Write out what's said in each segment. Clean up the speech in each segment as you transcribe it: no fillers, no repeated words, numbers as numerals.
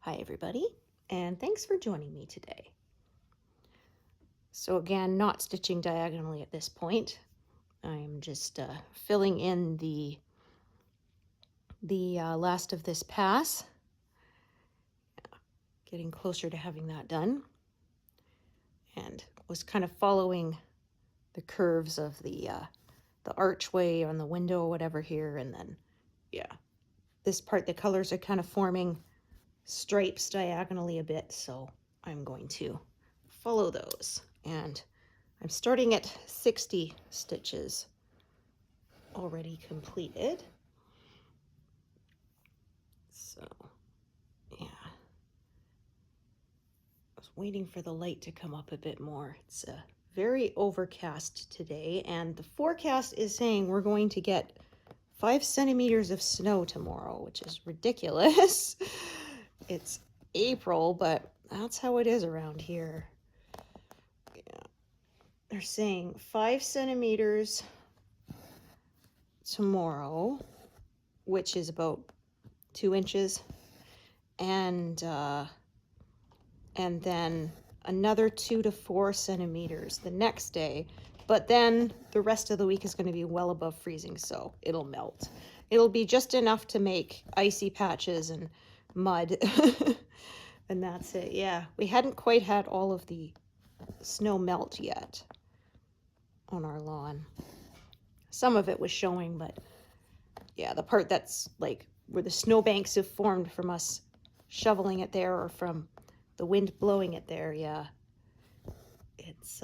Hi everybody, and thanks for joining me today. So again, not stitching diagonally at this point. I'm just filling in the last of this pass. Getting closer to having that done. And was kind of following the curves of the archway on the window or whatever here, and then yeah, this part the colors are kind of forming stripes diagonally a bit, so I'm going to follow those. And I'm starting at 60 stitches already completed. So yeah, I was waiting for the light to come up a bit more. It's very overcast today, and the forecast is saying we're going to get 5 centimeters of snow tomorrow, which is ridiculous. It's April, but that's how it is around here. Yeah. They're saying 5 centimeters tomorrow, which is about 2 inches, and then another 2 to 4 centimeters the next day. But then the rest of the week is going to be well above freezing, so it'll melt. It'll be just enough to make icy patches and mud. And that's it. Yeah, we hadn't quite had all of the snow melt yet on our lawn. Some of it was showing, but yeah, the part that's like where the snowbanks have formed from us shoveling it there or from the wind blowing it there, yeah, it's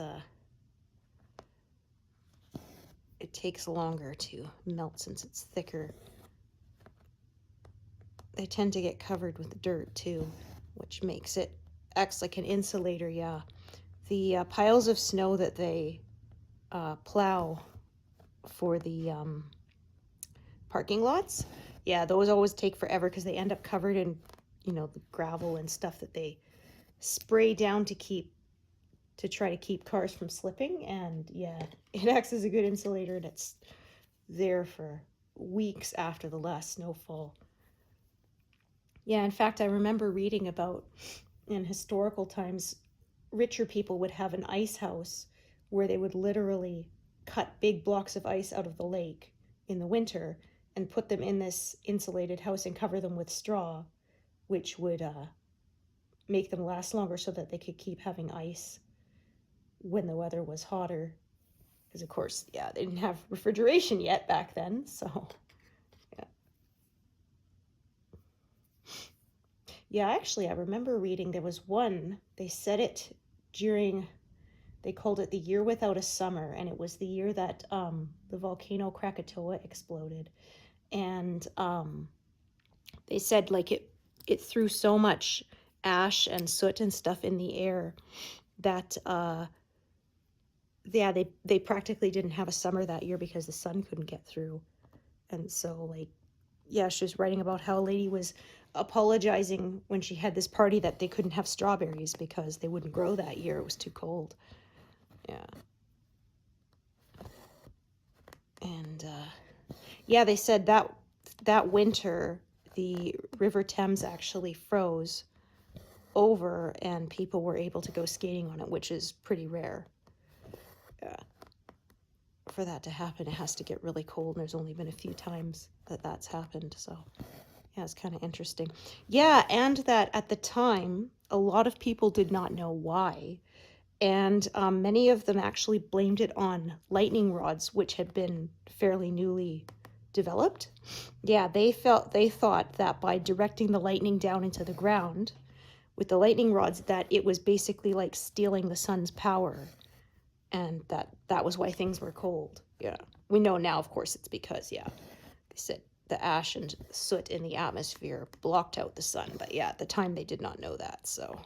it takes longer to melt since it's thicker. They tend to get covered with dirt too, which acts like an insulator. Yeah, the piles of snow that they plow for the parking lots, yeah, those always take forever because they end up covered in, the gravel and stuff that they spray down to try to keep cars from slipping. And yeah, it acts as a good insulator, and it's there for weeks after the last snowfall. Yeah, in fact, I remember reading about in historical times, richer people would have an ice house where they would literally cut big blocks of ice out of the lake in the winter and put them in this insulated house and cover them with straw, which would make them last longer so that they could keep having ice when the weather was hotter. Because of course, yeah, they didn't have refrigeration yet back then, so yeah. Yeah, actually, I remember reading there was one, they said it they called it the year without a summer, and it was the year that the volcano Krakatoa exploded. And they said like it threw so much ash and soot and stuff in the air that yeah, they practically didn't have a summer that year because the sun couldn't get through. And so like, yeah, she was writing about how a lady was apologizing when she had this party that they couldn't have strawberries because they wouldn't grow that year. It was too cold. Yeah. And yeah, they said that winter the River Thames actually froze over and people were able to go skating on it, which is pretty rare. Yeah. For that to happen, it has to get really cold, and there's only been a few times that that's happened, so yeah, it's kind of interesting. Yeah, and that at the time, a lot of people did not know why, and many of them actually blamed it on lightning rods, which had been fairly newly developed. Yeah, they thought that by directing the lightning down into the ground with the lightning rods, that it was basically like stealing the sun's power, and that was why things were cold. Yeah, we know now, of course, it's because, yeah, they said the ash and soot in the atmosphere blocked out the sun, but yeah, at the time they did not know that. So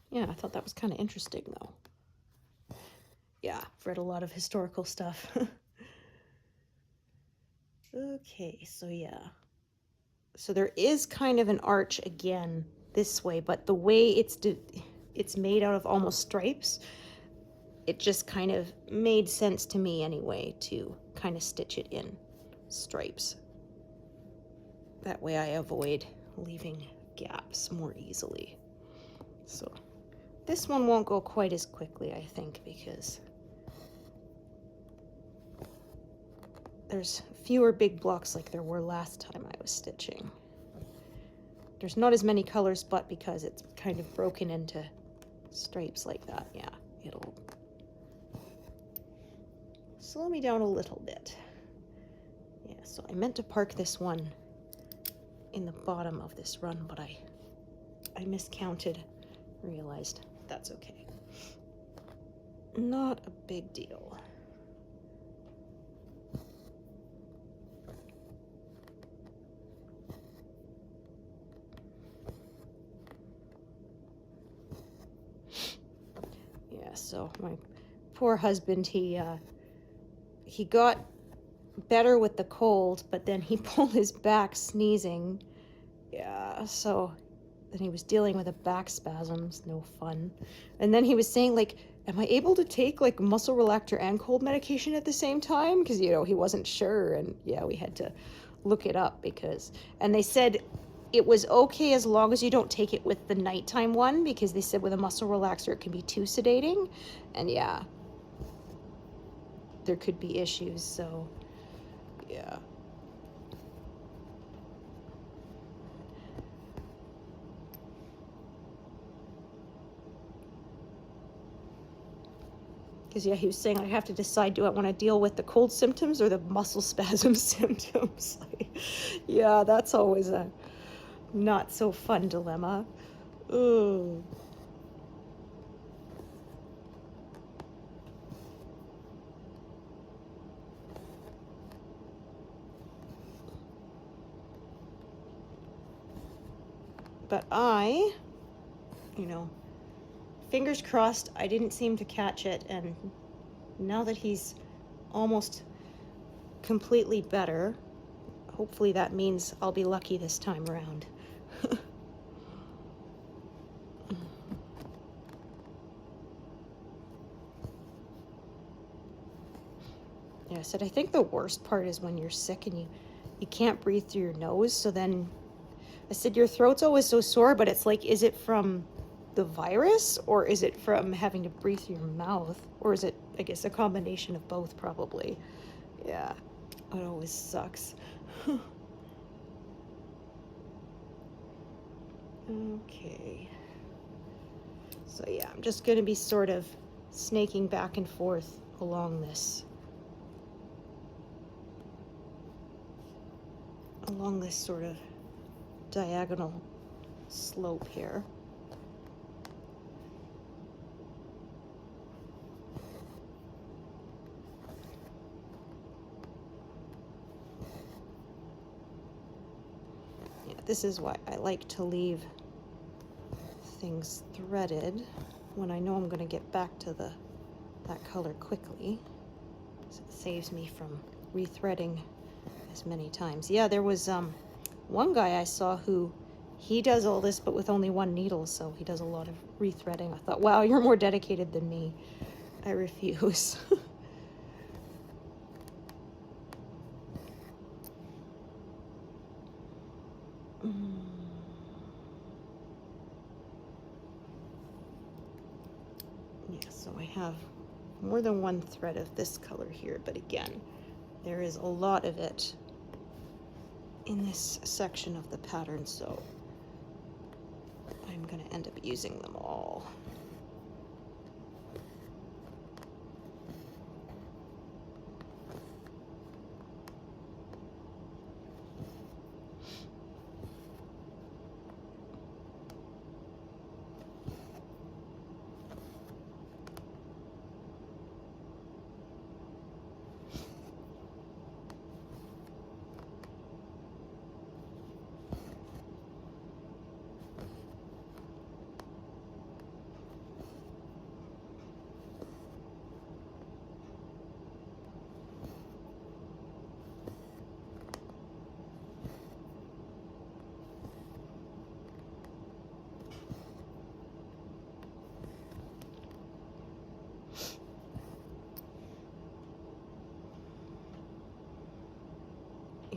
yeah, I thought that was kind of interesting though. Yeah, I've read a lot of historical stuff. Okay, so yeah, so there is kind of an arch again this way, but the way it's made out of almost stripes, it just kind of made sense to me anyway to kind of stitch it in stripes. That way I avoid leaving gaps more easily. So this one won't go quite as quickly, I think, because there's fewer big blocks like there were last time I was stitching. There's not as many colors, but because it's kind of broken into stripes like that, yeah, it'll slow me down a little bit. Yeah, so I meant to park this one in the bottom of this run, but I miscounted, realized that's okay. Not a big deal. Yeah, so my poor husband, he got better with the cold, but then he pulled his back sneezing. Yeah, so then he was dealing with a back spasms, no fun. And then he was saying, like, am I able to take like muscle relaxer and cold medication at the same time? Because, you know, he wasn't sure. And yeah, we had to look it up and they said it was okay as long as you don't take it with the nighttime one, because they said with a muscle relaxer it can be too sedating. And yeah, there could be issues, so yeah. Because yeah, he was saying I have to decide, do I want to deal with the cold symptoms or the muscle spasm symptoms? Yeah, that's always a not so fun dilemma. Ooh. But you know, fingers crossed, I didn't seem to catch it, and now that he's almost completely better, hopefully that means I'll be lucky this time around. Yeah, I said I think the worst part is when you're sick and you can't breathe through your nose, so then I said your throat's always so sore, but it's like, is it from the virus or is it from having to breathe through your mouth? Or is it, I guess, a combination of both probably. Yeah, it always sucks. Okay. So yeah, I'm just gonna be sort of snaking back and forth along this sort of diagonal slope here. Yeah, this is why I like to leave things threaded when I know I'm going to get back to that color quickly. So it saves me from rethreading as many times. Yeah, there was one guy I saw who he does all this but with only one needle, so he does a lot of rethreading. I thought, wow, you're more dedicated than me. I refuse. Yeah, so I have more than one thread of this color here, but again, there is a lot of it in this section of the pattern, so I'm going to end up using them all.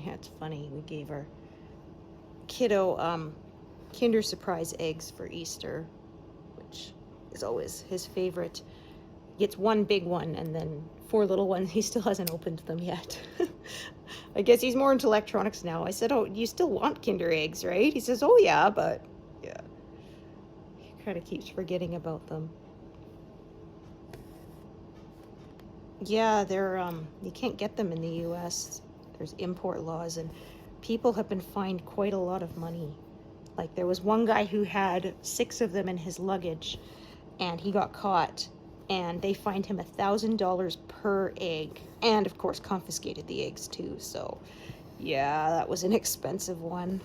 Yeah, it's funny, we gave our kiddo Kinder Surprise eggs for Easter, which is always his favorite. Gets one big one and then 4 little ones. He still hasn't opened them yet. I guess he's more into electronics now. I said, oh, you still want Kinder eggs, right? He says, oh yeah, but yeah. He kind of keeps forgetting about them. Yeah, they're, you can't get them in the US. There's import laws, and people have been fined quite a lot of money. Like, there was one guy who had 6 of them in his luggage, and he got caught, and they fined him $1,000 per egg, and of course confiscated the eggs too. So yeah, that was an expensive one.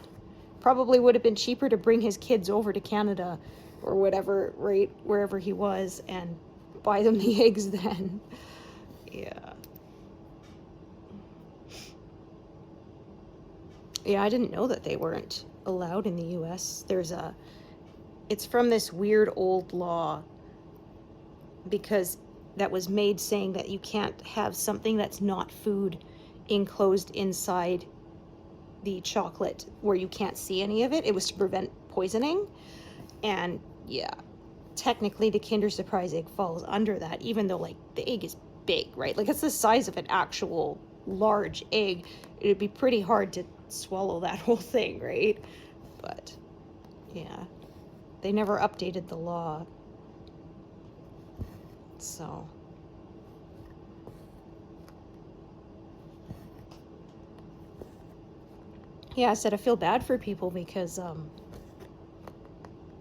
Probably would have been cheaper to bring his kids over to Canada or whatever, right, wherever he was, and buy them the eggs then. Yeah. Yeah, I didn't know that they weren't allowed in the US. It's from this weird old law, because that was made saying that you can't have something that's not food enclosed inside the chocolate where you can't see any of it. It was to prevent poisoning. And yeah, technically the Kinder Surprise egg falls under that, even though like the egg is big, right? Like it's the size of an actual large egg. It'd be pretty hard to swallow that whole thing, right? But yeah, they never updated the law. So yeah, I said I feel bad for people because I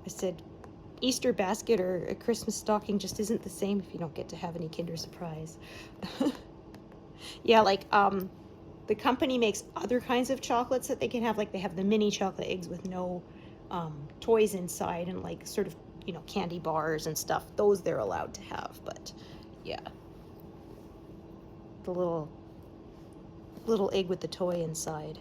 said Easter basket or a Christmas stocking just isn't the same if you don't get to have any Kinder Surprise. Yeah, like the company makes other kinds of chocolates that they can have, like they have the mini chocolate eggs with no toys inside, and like sort of, you know, candy bars and stuff. Those they're allowed to have, but yeah, the little egg with the toy inside,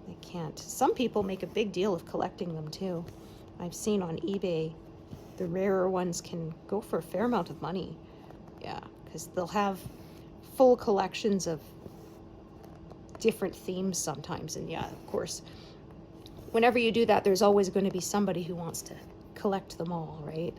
they can't. Some people make a big deal of collecting them too. I've seen on eBay the rarer ones can go for a fair amount of money. Yeah, because they'll have full collections of different themes sometimes. And yeah, of course, whenever you do that, there's always going to be somebody who wants to collect them all, right?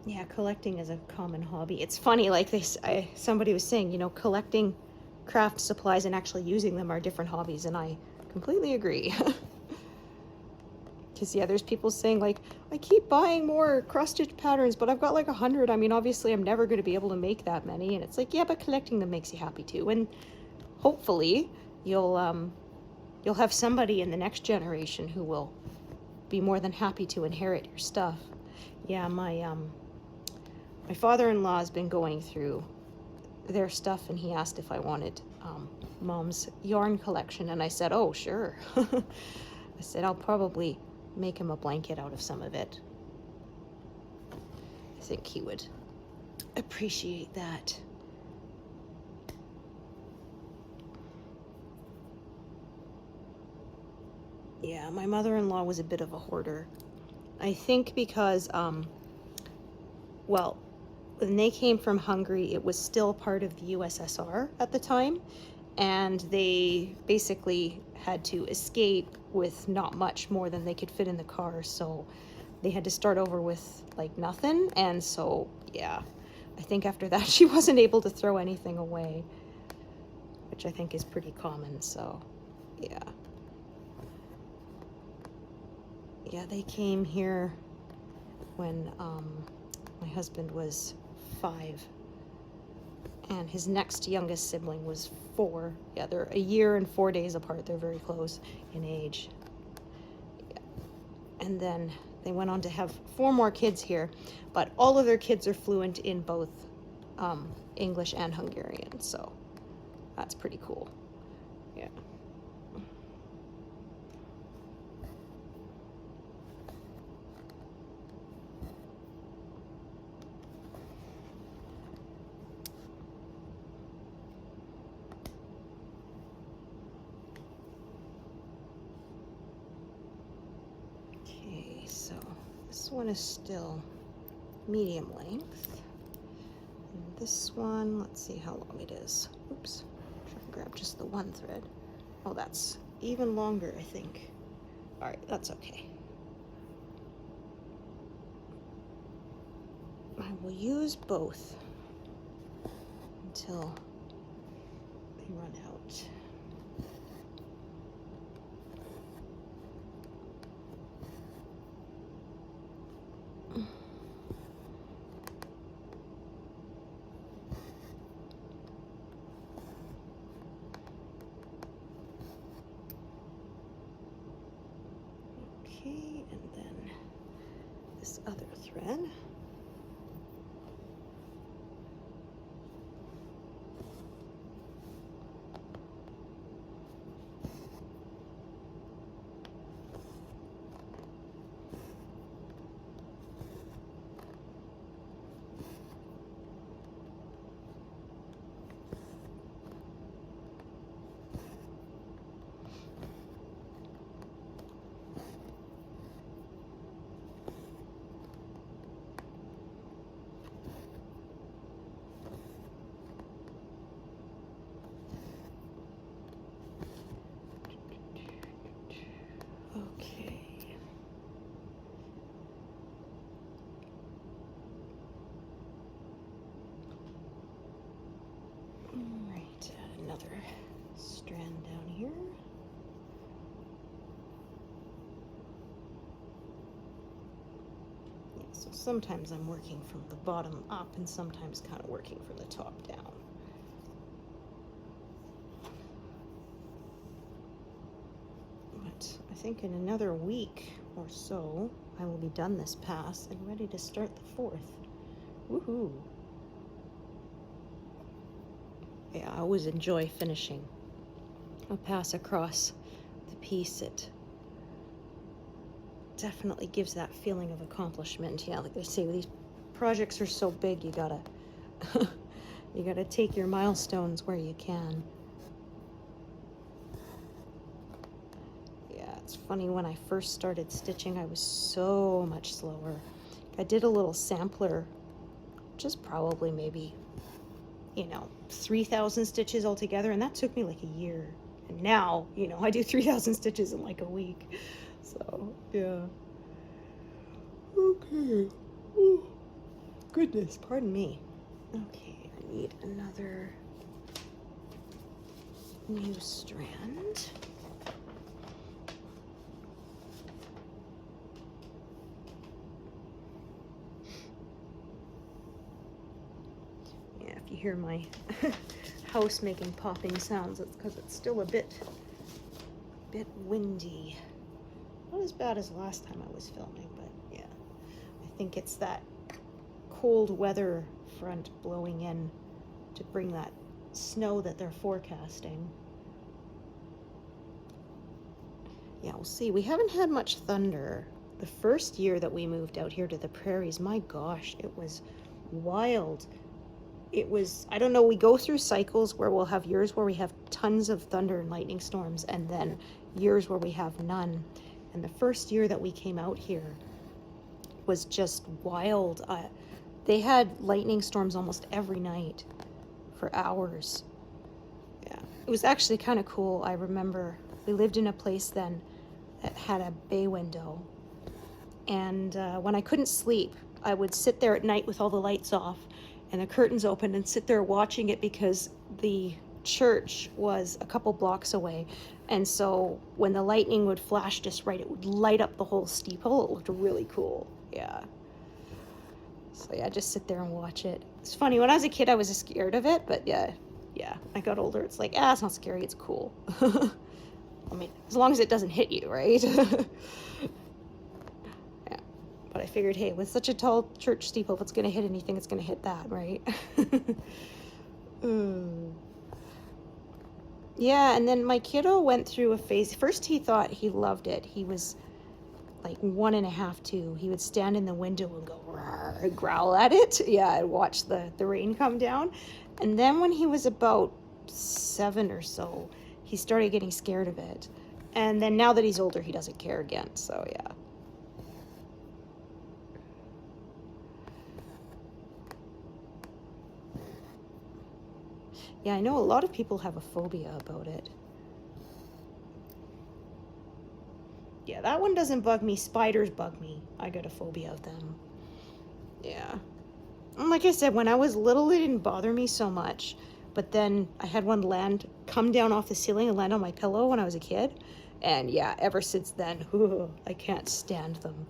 Yeah, collecting is a common hobby. It's funny, like somebody was saying, you know, collecting craft supplies and actually using them are different hobbies, and I completely agree. Because yeah, there's people saying like, I keep buying more cross-stitch patterns, but I've got like 100. I mean, obviously I'm never going to be able to make that many. And it's like, yeah, but collecting them makes you happy too. And hopefully you'll have somebody in the next generation who will be more than happy to inherit your stuff. Yeah, my father-in-law has been going through their stuff, and he asked if I wanted Mom's yarn collection, and I said, oh, sure. I said, I'll probably make him a blanket out of some of it. I think he would appreciate that. Yeah, my mother-in-law was a bit of a hoarder. I think because, well, when they came from Hungary, it was still part of the USSR at the time, and they basically had to escape with not much more than they could fit in the car, so they had to start over with like nothing. And so yeah, I think after that she wasn't able to throw anything away, which I think is pretty common. So yeah, they came here when my husband was 5, and his next youngest sibling was 4. Yeah, they're a year and 4 days apart. They're very close in age. Yeah. And then they went on to have 4 more kids here, but all of their kids are fluent in both English and Hungarian, so that's pretty cool. Yeah. So this one is still medium length. And this one, let's see how long it is. Oops, try and grab just the one thread. Oh, that's even longer, I think. All right, that's okay. I will use both until they run out. Okay, and then this other thread. Okay. All right, add another strand down here. Yeah, so sometimes I'm working from the bottom up and sometimes kind of working from the top down. But I think in another week or so, I will be done this pass and ready to start the fourth. Woohoo! Yeah, I always enjoy finishing a pass across the piece. It definitely gives that feeling of accomplishment. Yeah, like they say, these projects are so big, you gotta you gotta take your milestones where you can. Yeah, it's funny, when I first started stitching, I was so much slower. I did a little sampler, just probably maybe, 3,000 stitches altogether, and that took me like a year. And now, I do 3,000 stitches in like a week. So, yeah. Okay. Oh, goodness, pardon me. Okay, I need another new strand. Yeah, if you hear my house making popping sounds, it's because it's still a bit windy. Not as bad as last time I was filming, but yeah. I think it's that cold weather front blowing in to bring that snow that they're forecasting. Yeah, we'll see. We haven't had much thunder. The first year that we moved out here to the prairies, my gosh, it was wild. It was, I don't know, we go through cycles where we'll have years where we have tons of thunder and lightning storms, and then years where we have none. And the first year that we came out here was just wild. They had lightning storms almost every night for hours. Yeah, it was actually kind of cool. I remember we lived in a place then that had a bay window, and when I couldn't sleep, I would sit there at night with all the lights off and the curtains open and sit there watching it, because the church was a couple blocks away, and so when the lightning would flash just right, it would light up the whole steeple. It looked really cool. Yeah. So yeah, just sit there and watch it. It's funny, when I was a kid I was scared of it, but yeah, I got older, it's like, it's not scary, it's cool. I mean, as long as it doesn't hit you, right? Yeah, but I figured, hey, with such a tall church steeple, if it's gonna hit anything, it's gonna hit that, right? Yeah, and then my kiddo went through a phase. First he thought he loved it. He was like 1.5, 2. He would stand in the window and go rawr, and growl at it. Yeah, and watch the rain come down. And then when he was about 7 or so, he started getting scared of it. And then now that he's older, he doesn't care again. So yeah. Yeah, I know a lot of people have a phobia about it. Yeah, that one doesn't bug me. Spiders bug me. I got a phobia of them. Yeah. And like I said, when I was little, it didn't bother me so much. But then I had one come down off the ceiling and land on my pillow when I was a kid. And yeah, ever since then, I can't stand them.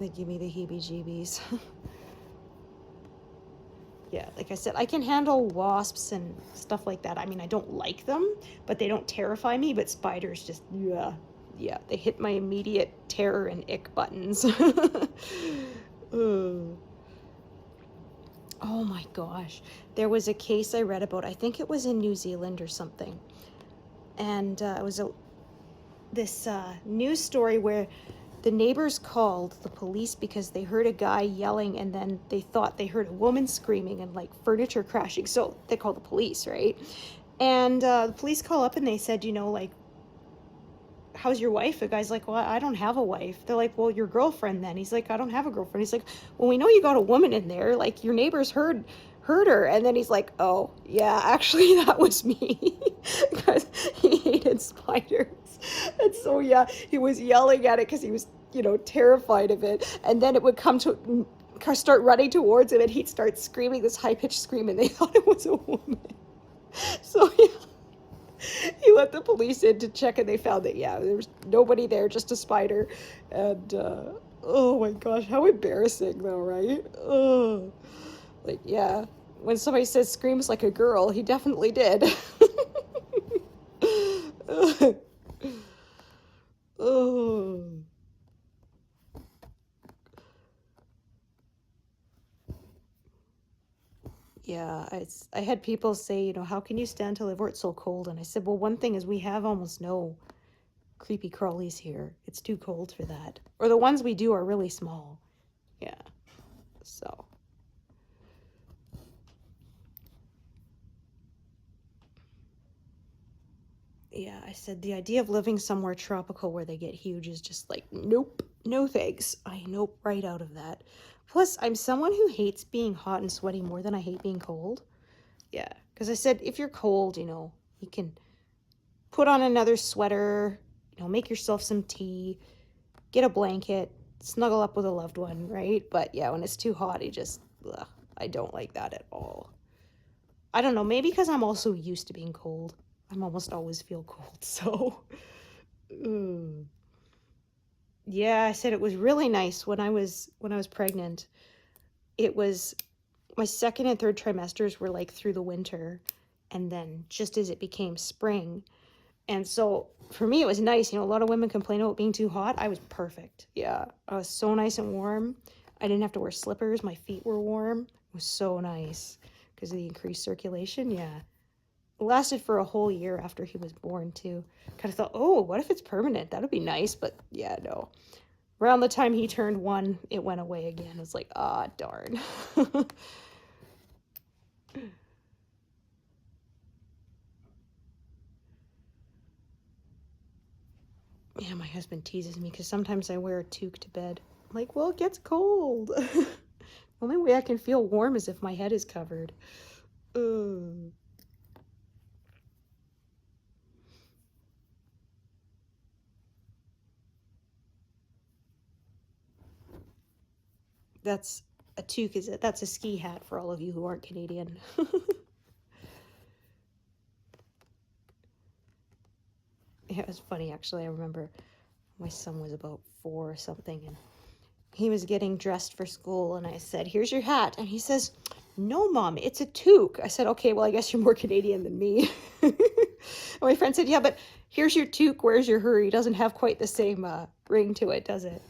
They give me the heebie-jeebies. Yeah, like I said, I can handle wasps and stuff like that. I mean, I don't like them, but they don't terrify me. But spiders just, yeah, they hit my immediate terror and ick buttons. Oh my gosh. There was a case I read about, I think it was in New Zealand or something. And it was this news story where the neighbors called the police because they heard a guy yelling, and then they thought they heard a woman screaming and like furniture crashing. So they called the police, right? And the police call up and they said, like, how's your wife? The guy's like, well, I don't have a wife. They're like, well, your girlfriend then. He's like, I don't have a girlfriend. He's like, well, we know you got a woman in there. Like, your neighbors heard her. And then he's like, oh, yeah, actually, that was me. Because he hated spiders. And so, yeah, he was yelling at it because he was, terrified of it. And then it would start running towards him, and he'd start screaming this high-pitched scream, and they thought it was a woman. So, yeah. He let the police in to check, and they found that, yeah, there was nobody there, just a spider. And oh my gosh, how embarrassing though, right? Oh, like, yeah, when somebody says screams like a girl, he definitely did. Oh. Yeah, I had people say, how can you stand to live where it's so cold? And I said, well, one thing is we have almost no creepy crawlies here. It's too cold for that. Or the ones we do are really small. Yeah. So. Yeah, I said the idea of living somewhere tropical where they get huge is just like, nope, no thanks. I nope right out of that. Plus, I'm someone who hates being hot and sweaty more than I hate being cold. Yeah, because I said if you're cold, you can put on another sweater, make yourself some tea, get a blanket, snuggle up with a loved one, right? But yeah, when it's too hot, I don't like that at all. I don't know, maybe because I'm also used to being cold. I'm almost always feel cold, so. Yeah, I said it was really nice when I was pregnant. It was my second and third trimesters were like through the winter, and then just as it became spring. And so for me, it was nice. A lot of women complain about being too hot. I was perfect. Yeah, I was so nice and warm. I didn't have to wear slippers. My feet were warm. It was so nice because of the increased circulation. Yeah. It lasted for a whole year after he was born, too. Kind of thought, oh, what if it's permanent? That would be nice. But yeah, no. Around the time he turned 1, it went away again. It's like, ah, darn. Yeah, my husband teases me because sometimes I wear a toque to bed. I'm like, well, it gets cold. The only way I can feel warm is if my head is covered. Ugh. That's a toque, is it? That's a ski hat for all of you who aren't Canadian. Yeah, it was funny, actually. I remember my son was about 4 or something, and he was getting dressed for school, and I said, here's your hat. And he says, no, Mom, it's a toque. I said, okay, well, I guess you're more Canadian than me. And my friend said, yeah, but here's your toque, where's your hurry? It doesn't have quite the same ring to it, does it?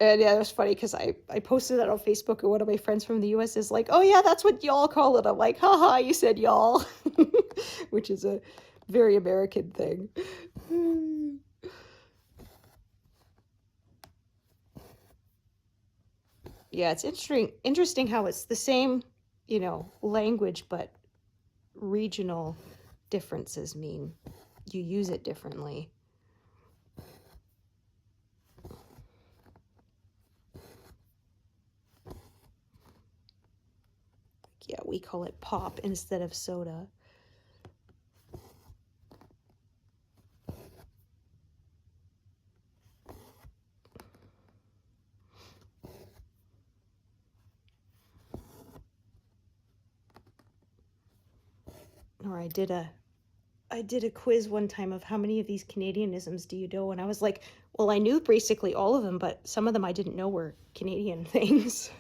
And yeah, it was funny because I posted that on Facebook, and one of my friends from the US is like, oh yeah, that's what y'all call it. I'm like, haha, you said y'all. Which is a very American thing. Yeah, it's interesting how it's the same, language, but regional differences mean you use it differently. Yeah, we call it pop instead of soda. Or I did a quiz one time of how many of these Canadianisms do you know? And I was like, well, I knew basically all of them, but some of them I didn't know were Canadian things.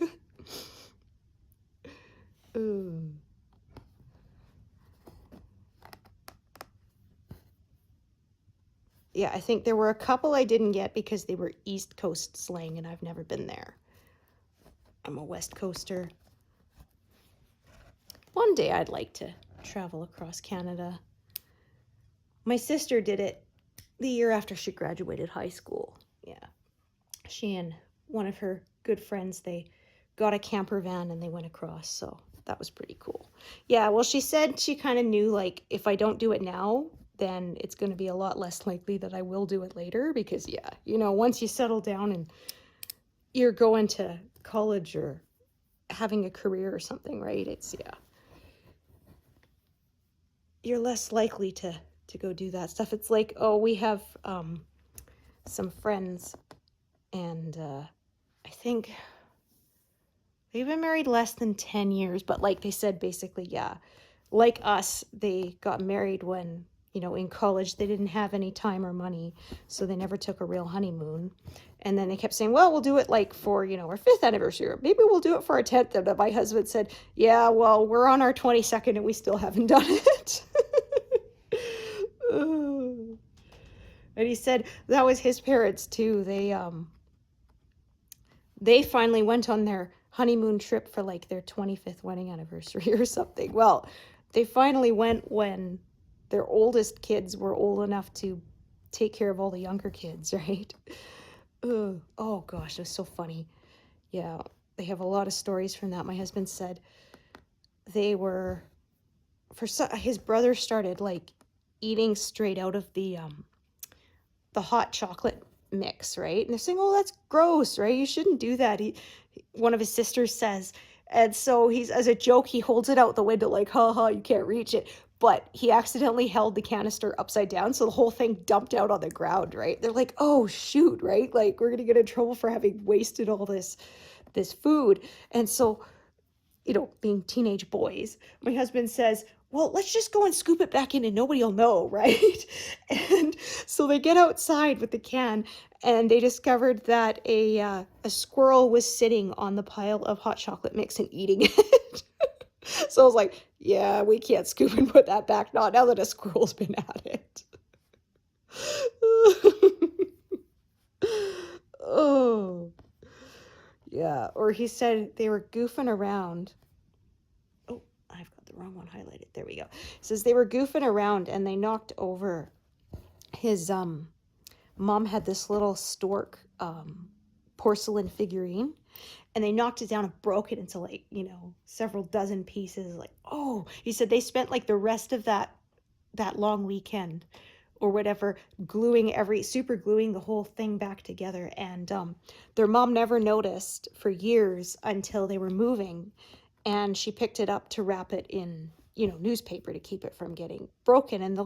Ooh. Yeah, I think there were a couple I didn't get because they were East Coast slang and I've never been there. I'm a West Coaster. One day I'd like to travel across Canada. My sister did it the year after she graduated high school. Yeah. She and one of her good friends, they got a camper van and they went across, so that was pretty cool. Yeah, well, she said she kind of knew, like, if I don't do it now, then it's going to be a lot less likely that I will do it later because, yeah, you know, once you settle down and you're going to college or having a career or something, right? It's, yeah. You're less likely to go do that stuff. It's like, oh, we have some friends and I think they've been married less than 10 years, but like they said, basically, yeah, like us, they got married when, you know, in college, they didn't have any time or money, so they never took a real honeymoon. And then they kept saying, well, we'll do it like for, you know, our 5th anniversary, or maybe we'll do it for our 10th. And my husband said, yeah, well, we're on our 22nd and we still haven't done it. And he said that was his parents too. They finally went on their honeymoon trip for like their 25th wedding anniversary or something. Well, they finally went when their oldest kids were old enough to take care of all the younger kids, right? Oh gosh, it was so funny. Yeah, they have a lot of stories from that. My husband said they were, his brother started like eating straight out of the hot chocolate mix, right? And they're saying, oh, that's gross, right? You shouldn't do that. One of his sisters says, and so he's, as a joke, he holds it out the window like, ha ha, you can't reach it. But he accidentally held the canister upside down, so the whole thing dumped out on the ground, right? They're like, oh shoot, right? Like, we're gonna get in trouble for having wasted all this food. And so, you know, being teenage boys, my husband says, well, let's just go and scoop it back in and nobody will know, right? And so they get outside with the can and they discovered that a squirrel was sitting on the pile of hot chocolate mix and eating it. So I was like, yeah, we can't scoop and put that back now that a squirrel's been at it. Oh, yeah. Or he said they were goofing around. Oh, I've got the wrong one highlighted. There we go. It says they were goofing around and they knocked over his mom had this little stork porcelain figurine and they knocked it down and broke it into like, you know, several dozen pieces. Like, oh, he said they spent like the rest of that long weekend or whatever super gluing the whole thing back together. And their mom never noticed for years until they were moving, and she picked it up to wrap it in, you know, newspaper to keep it from getting broken, and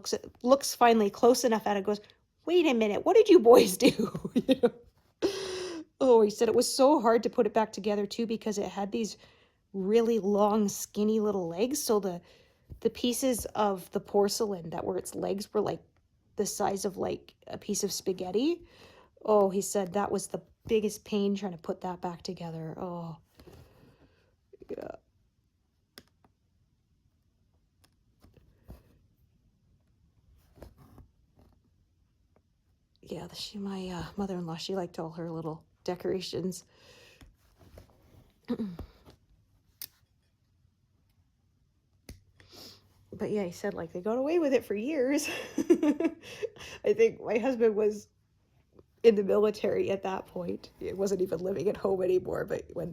looks finally close enough at it, goes, wait a minute, what did you boys do? You know? Oh, he said it was so hard to put it back together too because it had these really long skinny little legs, so the pieces of the porcelain that were its legs were like the size of like a piece of spaghetti. Oh, he said that was the biggest pain trying to put that back together. Oh, yeah. Yeah, my mother-in-law, she liked all her little decorations. But yeah, he said like they got away with it for years. I think my husband was in the military at that point. It wasn't even living at home anymore, but when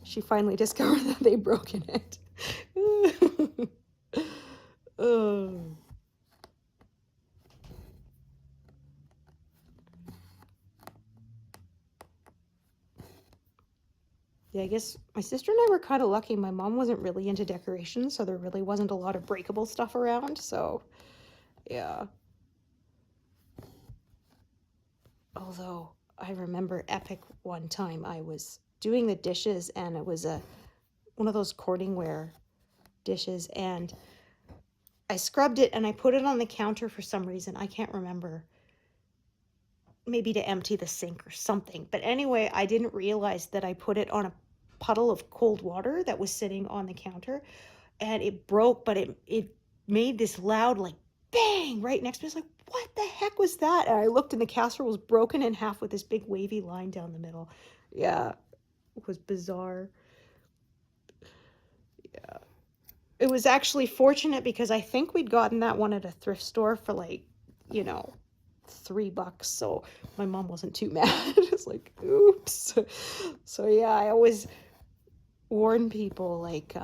she finally discovered that they'd broken it. Oh. Yeah, I guess my sister and I were kind of lucky. My mom wasn't really into decorations, so there really wasn't a lot of breakable stuff around. So, yeah. Although I remember epic one time I was doing the dishes and it was one of those cordingware dishes, and I scrubbed it and I put it on the counter for some reason. I can't remember. Maybe to empty the sink or something. But anyway, I didn't realize that I put it on a puddle of cold water that was sitting on the counter, and it broke, but it made this loud like bang right next to me. I was like, what the heck was that? And I looked and the casserole was broken in half with this big wavy line down the middle. Yeah, it was bizarre. Yeah. It was actually fortunate because I think we'd gotten that one at a thrift store for like, you know, $3. So my mom wasn't too mad. It's like, oops. So yeah, I always warn people like,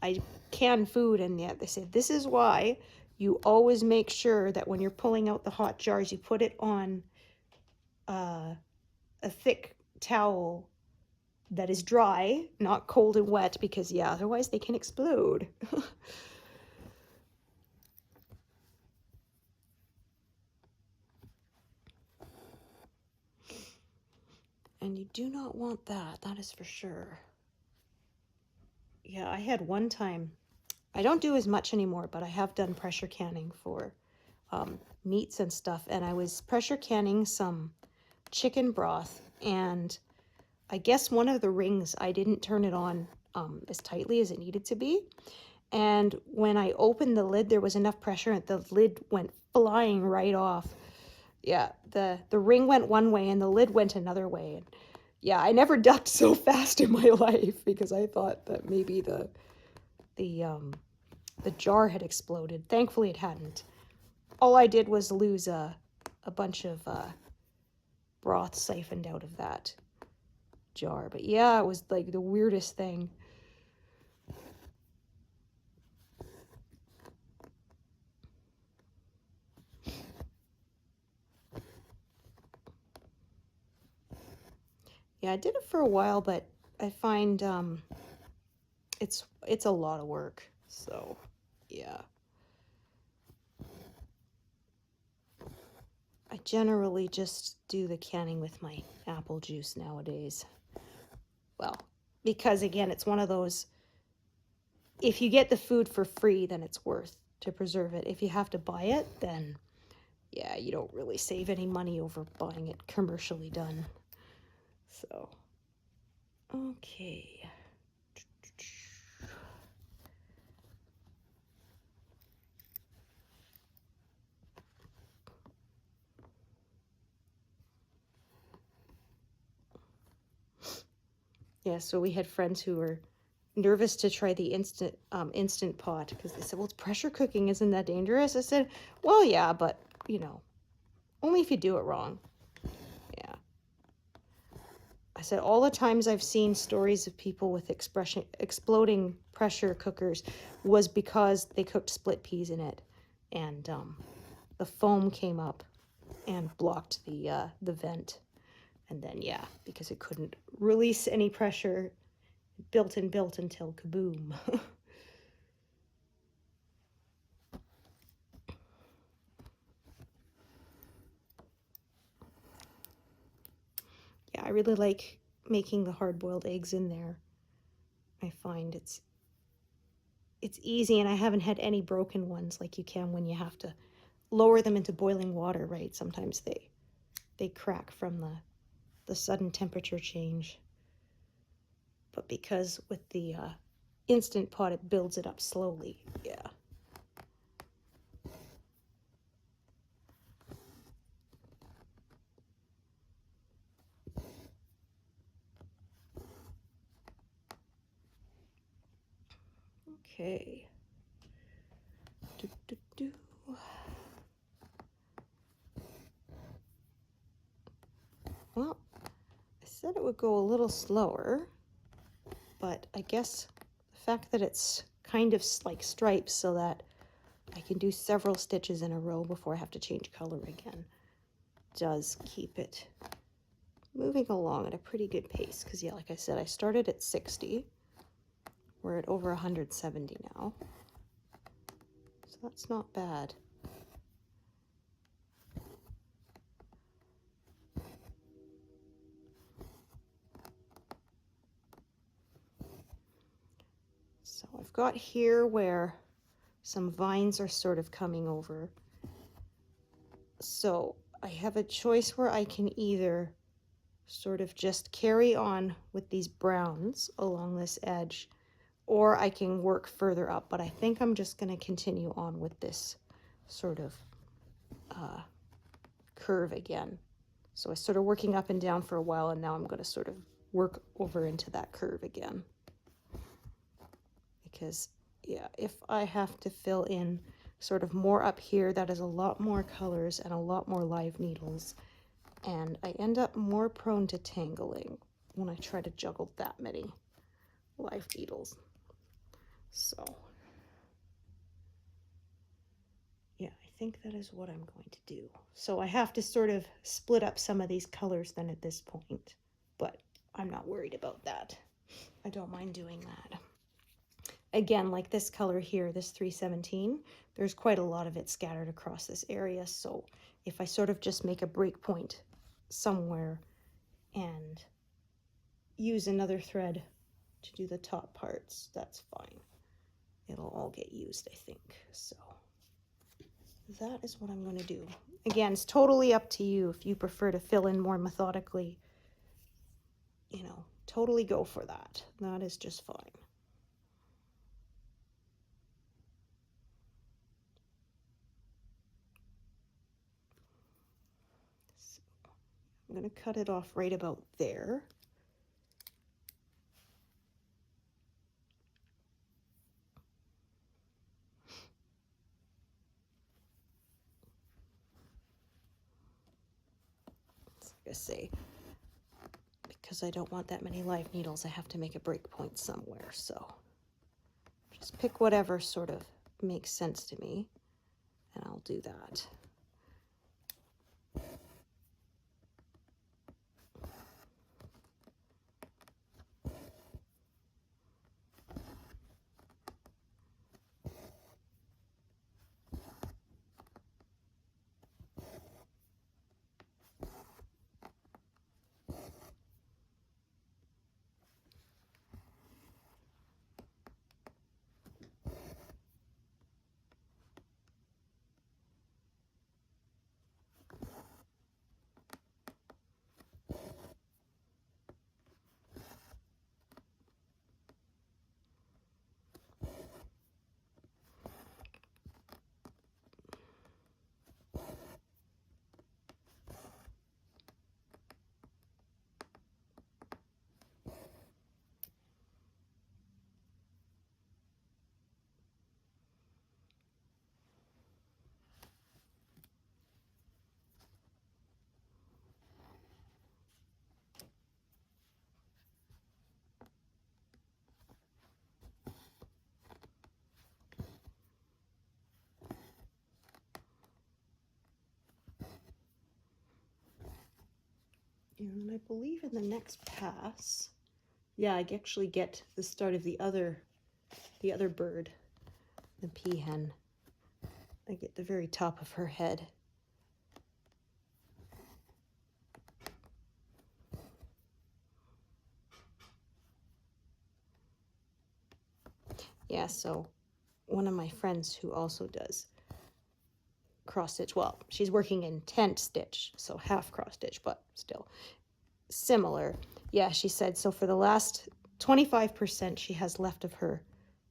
I can food, and yet they say this is why you always make sure that when you're pulling out the hot jars, you put it on a thick towel that is dry, not cold and wet, because yeah, otherwise they can explode. And you do not want that, that is for sure. Yeah, I had one time, I don't do as much anymore, but I have done pressure canning for meats and stuff, and I was pressure canning some chicken broth, and I guess one of the rings, I didn't turn it on as tightly as it needed to be. And when I opened the lid, there was enough pressure and the lid went flying right off. Yeah, the ring went one way and the lid went another way. And yeah, I never ducked so fast in my life because I thought that maybe the jar had exploded. Thankfully, it hadn't. All I did was lose a bunch of broth siphoned out of that jar. But yeah, it was like the weirdest thing. Yeah, I did it for a while, but I find it's a lot of work. So, yeah. I generally just do the canning with my apple juice nowadays. Well, because again, it's one of those, if you get the food for free, then it's worth to preserve it. If you have to buy it, then yeah, you don't really save any money over buying it commercially done. So, okay. Yeah, so we had friends who were nervous to try the instant pot because they said, well, it's pressure cooking, isn't that dangerous? I said, well, yeah, but you know, only if you do it wrong. Yeah. I said all the times I've seen stories of people with exploding pressure cookers was because they cooked split peas in it, and the foam came up and blocked the vent, and then yeah, because it couldn't release any pressure, built until kaboom. Yeah, I really like making the hard-boiled eggs in there. I find it's easy, and I haven't had any broken ones like you can when you have to lower them into boiling water, right? Sometimes they crack from the sudden temperature change. But because with the instant pot, it builds it up slowly. Yeah. Okay. Do, do, do. Well, I said it would go a little slower, but I guess the fact that it's kind of like stripes so that I can do several stitches in a row before I have to change color again does keep it moving along at a pretty good pace because, yeah, like I said, I started at 60. We're at over 170 now. So that's not bad. So I've got here where some vines are sort of coming over. So I have a choice where I can either sort of just carry on with these browns along this edge, or I can work further up, but I think I'm just going to continue on with this sort of curve again. So I started working up and down for a while, and now I'm going to sort of work over into that curve again. Because, yeah, if I have to fill in sort of more up here, that is a lot more colors and a lot more live needles. And I end up more prone to tangling when I try to juggle that many live needles. So, yeah, I think that is what I'm going to do. So I have to sort of split up some of these colors then at this point, but I'm not worried about that. I don't mind doing that. Again, like this color here, this 317, there's quite a lot of it scattered across this area. So if I sort of just make a break point somewhere and use another thread to do the top parts, that's fine. It'll all get used, I think. So that is what I'm going to do. Again, it's totally up to you. If you prefer to fill in more methodically, you know, totally go for that. That is just fine. So I'm going to cut it off right about there. Like I say, because I don't want that many live needles, I have to make a break point somewhere. So just pick whatever sort of makes sense to me, and I'll do that. And I believe in the next pass, yeah, I actually get the start of the other bird, the peahen. I get the very top of her head. Yeah, so one of my friends who also does cross stitch, well, she's working in tent stitch, so half cross stitch, but still similar. Yeah, she said, so for the last 25% she has left of her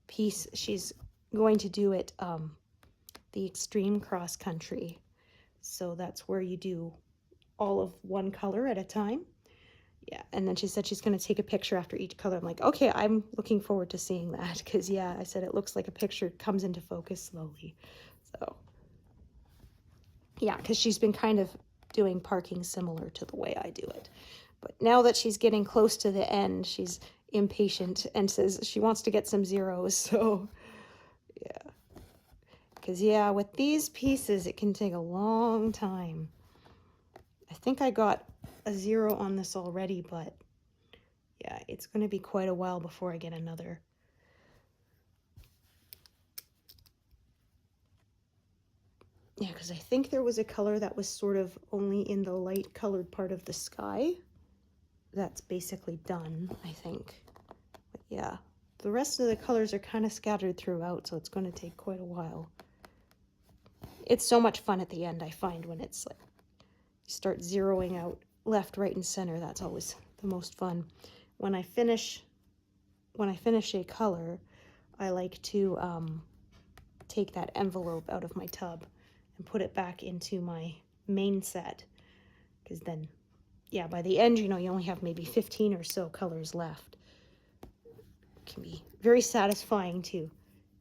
piece, she's going to do it the extreme cross country. So that's where you do all of one color at a time. Yeah, and then she said she's going to take a picture after each color. I'm like, okay, I'm looking forward to seeing that, because yeah, I said it looks like a picture comes into focus slowly. So yeah, because she's been kind of doing parking similar to the way I do it. But now that she's getting close to the end, she's impatient and says she wants to get some zeros. So yeah, because yeah, with these pieces, it can take a long time. I think I got a 0 on this already, but yeah, it's going to be quite a while before I get another. Yeah, because I think there was a color that was sort of only in the light colored part of the sky. That's basically done, I think. But yeah, the rest of the colors are kind of scattered throughout, so it's going to take quite a while. It's so much fun at the end, I find, when it's like you start zeroing out left, right, and center. That's always the most fun. When I finish a color, I like to take that envelope out of my tub and put it back into my main set, because then, yeah, by the end, you know, you only have maybe 15 or so colors left. It can be very satisfying to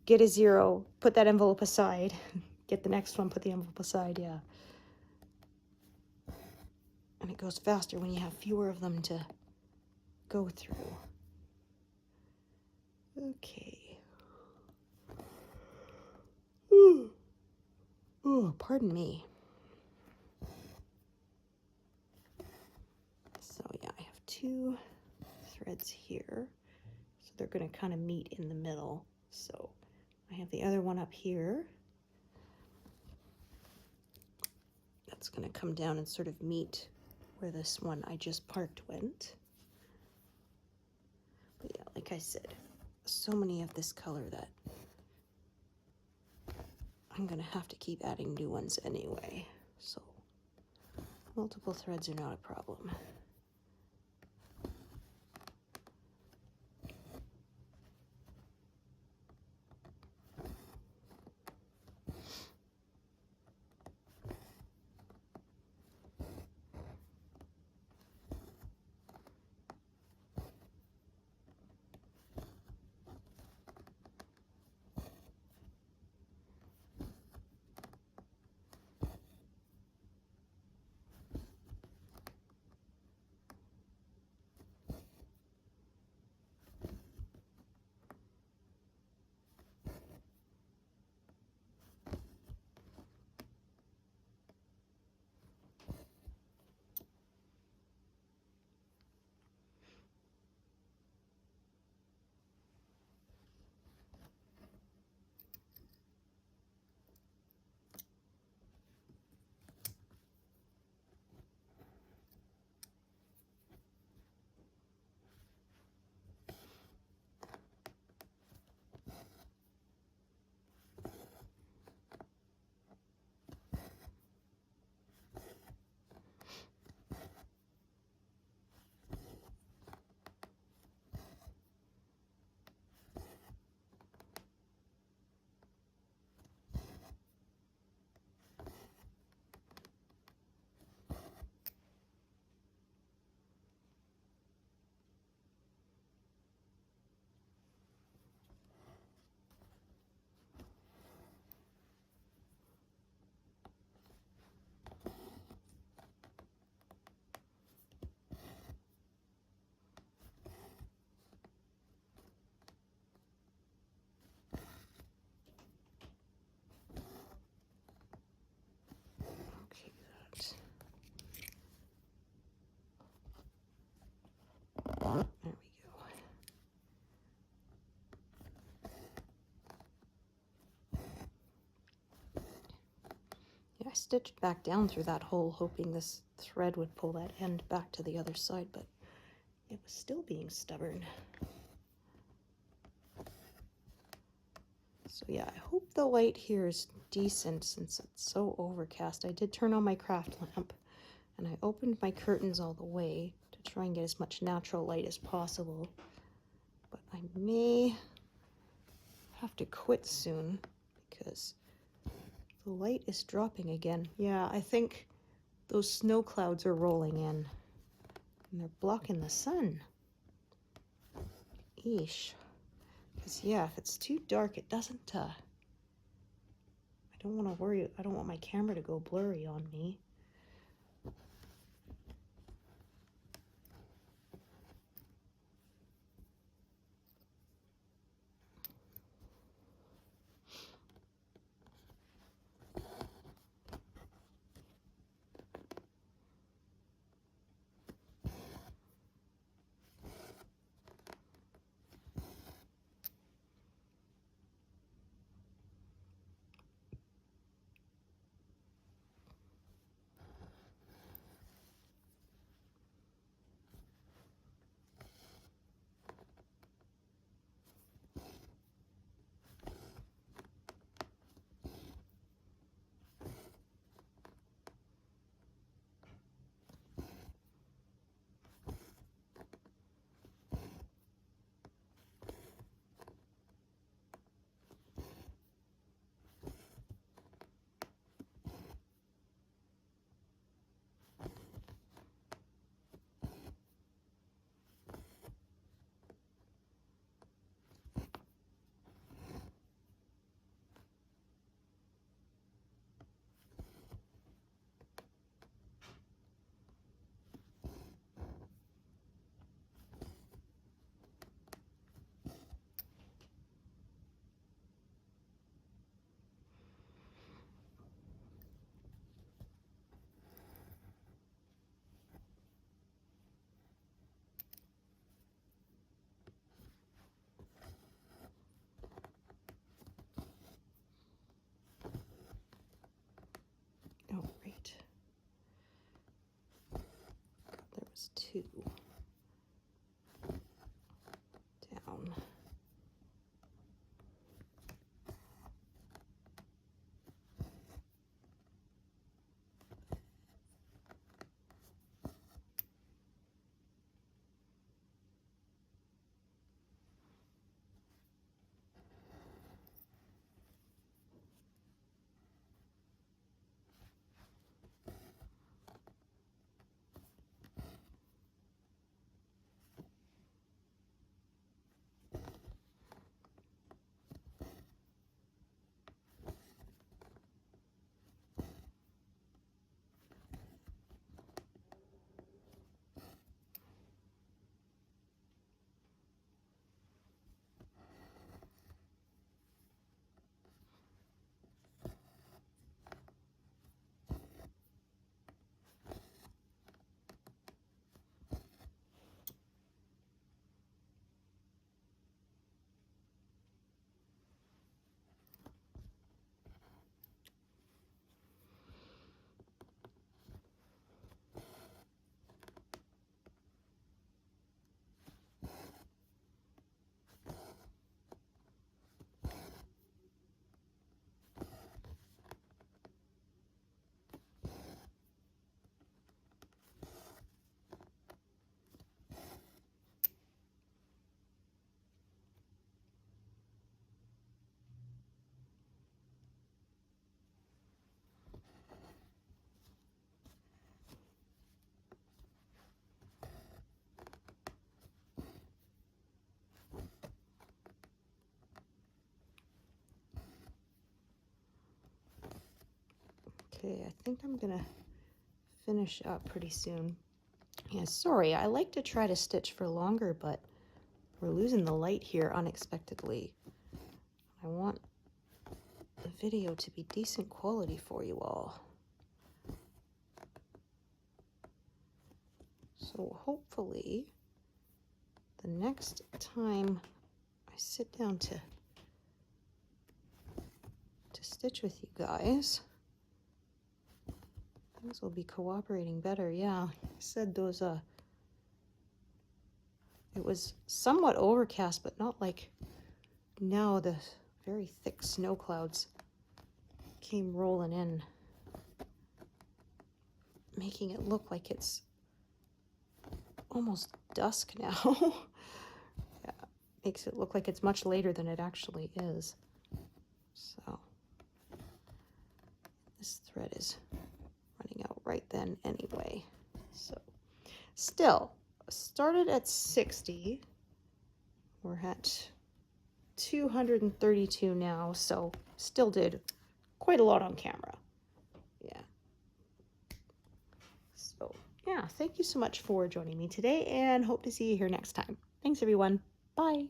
get a 0, put that envelope aside, get the next one, put the envelope aside, yeah. And it goes faster when you have fewer of them to go through. Okay. Ooh. Oh, pardon me. So yeah, I have 2 threads here. So they're going to kind of meet in the middle. So I have the other one up here. That's going to come down and sort of meet where this one I just parked went. But yeah, like I said, so many of this color that I'm going to have to keep adding new ones anyway. So multiple threads are not a problem. Okay, there we go. Yeah, I stitched back down through that hole, hoping this thread would pull that end back to the other side, but it was still being stubborn. So yeah, I hope the light here is decent since it's so overcast. I did turn on my craft lamp, and I opened my curtains all the way to try and get as much natural light as possible. But I may have to quit soon because the light is dropping again. Yeah, I think those snow clouds are rolling in and they're blocking the sun. Eesh. Because yeah, if it's too dark, it doesn't, I don't want to worry, I don't want my camera to go blurry on me. 2 down. Okay, I think I'm gonna finish up pretty soon. Yeah, sorry, I like to try to stitch for longer, but we're losing the light here unexpectedly. I want the video to be decent quality for you all. So hopefully the next time I sit down to stitch with you guys, things will be cooperating better. Yeah, I said those it was somewhat overcast, but not like now. The very thick snow clouds came rolling in, making it look like it's almost dusk now. Yeah, makes it look like it's much later than it actually is. So this thread is running out right then anyway. So still started at 60. We're at 232 now, so still did quite a lot on camera. Yeah. So yeah, thank you so much for joining me today, and hope to see you here next time. Thanks everyone. Bye.